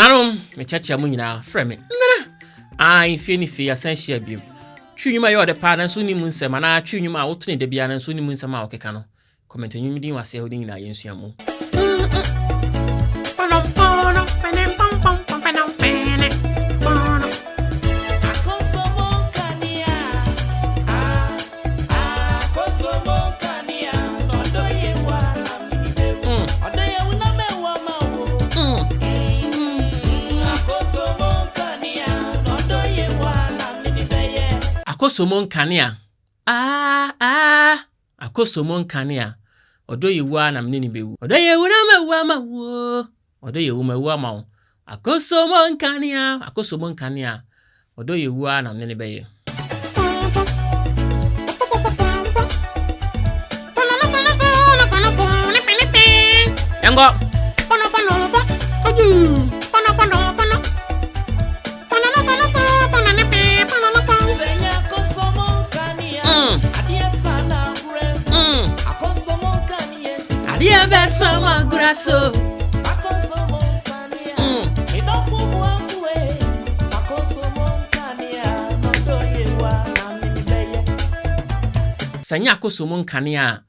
Ananom me chacha mu nyina frɛ me. Ai fie ni fie asan hia biem. Twi nwuma yɛ ɔde pa na nso ni mu nsɛm na twi nwuma a wotone da bia na nso ni mu nsɛm a wɔkeka no. Comment nwum din wase a wodi nyina yɛnsua mu. Akosombo Nkania. Akosombo Nkania. Odo yewu na mneni bewu. Odo yewu na mewu amawo. Odo yewu mewu amawo. Akosombo Nkania. Akosombo Nkania. Odo yewu na mneni beye. Yango. Ayiah besama graso. Akosombo Nkania. Me don't move away. Akosombo Nkania. No do yewa na mini beye. Sanya Akosombo Nkania.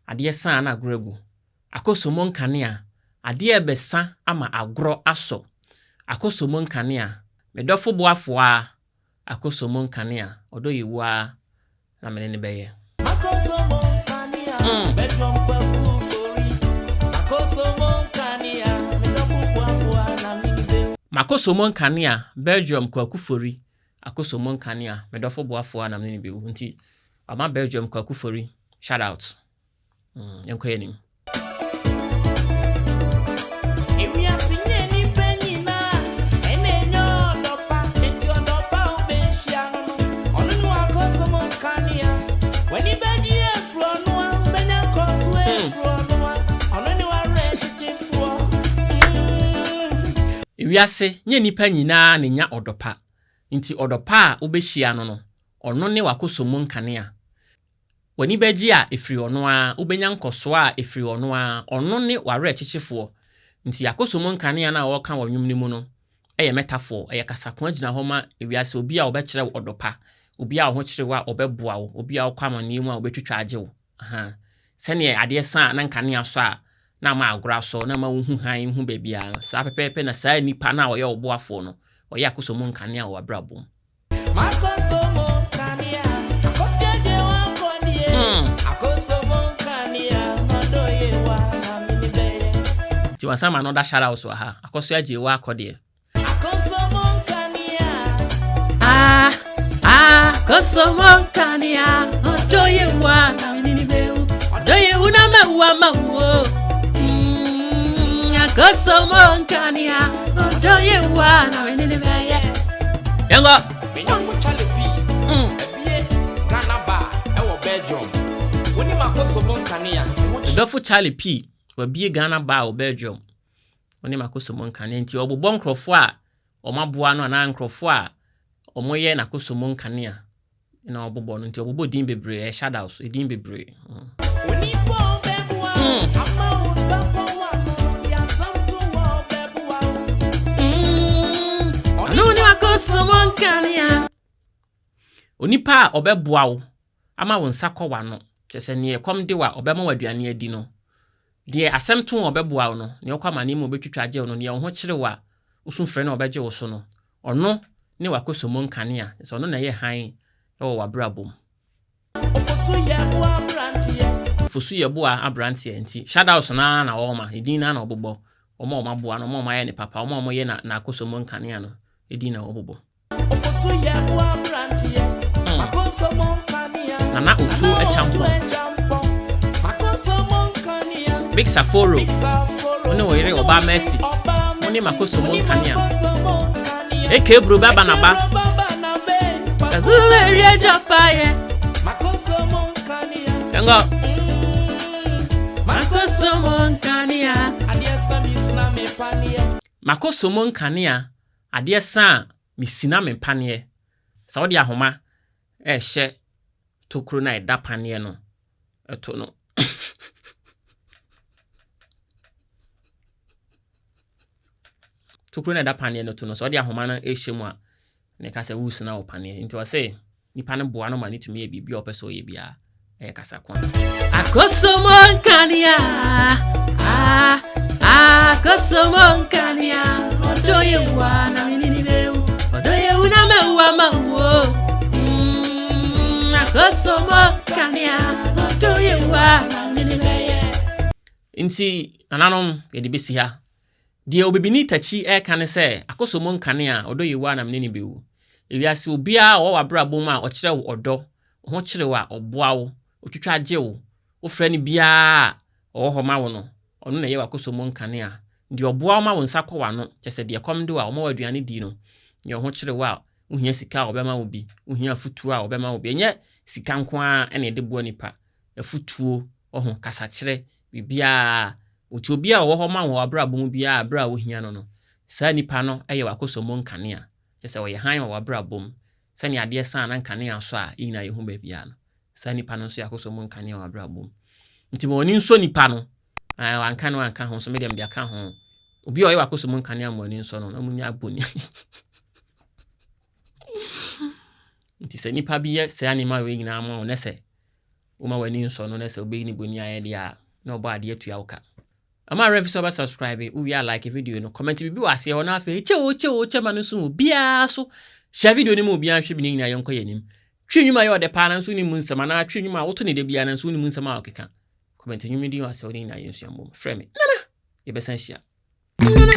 Ayiah sa na agregu. Akosombo Nkania. Ayiah besa ama agro aso. Akosombo Nkania. Me do fubu afwa. Akosombo Nkania. Odo yewa na mini beye. Akosombo Nkania. Bedroom Akosombo Nkania Belgium kwakufori. Akosombo Nkania medofo boafo na mne bewu nti ama Belgium kwakufori shout out. Yenko yenim. Wiase nye nipa nyina ne nya odopa. Nti odopa a obehia no no. Ono ne Akosombo Nkania. Wani beji a efiri ono a obenya nkoso a efiri ono a ono ne ware chichifo. Nti Akosombo Nkania na woka wonwum ni mu no eye metaphor eye kasakon agina homa wiase obi a obekire odopa. Obi a ho kire wa obeboa wo. Obi a okwa amane mu a obetwitwa age wo. Sene ade san na Nkania so a na ma agora so na ma hu han hu bebia sa pepepe na sa nipa na oye oboafo no oye Akosombo Nkania wa brabom. Akosombo Nkania akofie wa kodie. Akosombo Nkania odo yewa na mini beye. Ti wasama no da shout out so ha akoso aje wa kodie. Akosombo Nkania. Akosombo Nkania odo yewa na mini beye. Odo yewu na mewa mawo. Akosombo Nkania odo yewa na wenene beye. Yango minyango chale pi ebie Ghana ba ewo Belgium woni Akosombo Nkania dofu chale pi wabie Ghana ba o Belgium woni Akosombo Nkania nti obobọ nkrofo a omaboa no na nkrofo a omoye na Akosombo Nkania na obobọ no nti obobọ din bebre shadows din bebre woni bo bebua ama Akosombo Nkania. Onipa obeboa wo ama wo nsa kɔ no kyese ne ekom de wa obema waduane adi no de asem to obeboa wo no ne okwa ne mu obetwitwa age wo no ne ho kyere wa usumfre na obeje wo so no ono ne Akosombo Nkania so ono na ye han e wo wabrabom ofosu ye boa abrantie nti shadows na wo ma edin na obobɔ oma boa no oma ye ne papa oma ye na Akosombo Nkania no edina obobo Nana Otu Echampo Big Saforo One oyire Oba Mercy One Akosombo Nkania Eke bro baba na ba Kaguwe rieja paye Yango Akosombo Nkania Akosombo Nkania Adeɛ san misina me paneɛ sa wodi ahoma hye tokro na eda paneɛ no eto no tokuro na da paneɛ no to no so ɔde ahoma no ɛhyɛ mu a ne ka sɛ wusina wo paneɛ nti ɔsɛ nipa no boa no ma ne tumi yɛ biribi a ɔpɛ sɛ ɔyɛ bia ɛyɛ kasa kon Akosombo Nkania Akosombo Nkania odoye wa na minini bewu odoye una mewa mawo Akosombo Nkania odoye wa na minini beye nti ananom yɛde besi ha die Obibini Takyi ɛka ne sɛ Akosombo Nkania odoye wa na minini bewu ewiase obia wo wabra bom a ɔkyerɛ wo ɔdɔ ho kyerɛ wa ɔboa wo otwitwa agye wo wo frɛ ne bia ɔwɔ ma wo no ɔno na yɛ Akosombo Nkania ndi ɔboa ma wo nsa kɔ wa no kyɛ de ɛkɔm de wa ɔma waduane di no yɛ ho kyerɛ wa wohia sika a ɔbɛma wo bi wohia futuo a ɔbɛma wo bi ɛnyɛ sika nko a ɛna ɛde boa nipa afutuo ɔho kasa kyerɛ bibia otu obia ɔwɔ hɔ ma wo abra bom bia abra wo hia no no saa nipa no ɛyɛ Akosombo Nkania kyɛ ɔyɛ han wɔ abra bom sɛ ne adeɛ san na Nkania so a ina yɛ hu ba bia no saa nipa no so yɛ Akosombo Nkania wɔ abra bom nti mo ni nso nipa no anka no anka ho so me dem de aka ho obi ɔyɛ Akosombo Nkania mo ni nso no na munya aboni nti sɛ nipa bi yɛ sɛ anima we nyina mo ne sɛ wo ma wani nso no ne sɛ obeyi ni boni ayɛ dia na ɔbɔ adeɛ tu awuka ama rev so ba subscribe we ya like video no comment bibi wase ho na afa che ma no so bia so share video ni mo bia hwe bi ni nyina yɛnkɔ yanim twi nwuma yɛ ɔde pa na so ni mu nsɛm na twi nwuma woto ne de bia na so ni mu nsɛm a ɔkeka comment nwuma di wase ɔde nyina yɛnsu ambom frɛ me nana yɛbɛsan hyia nana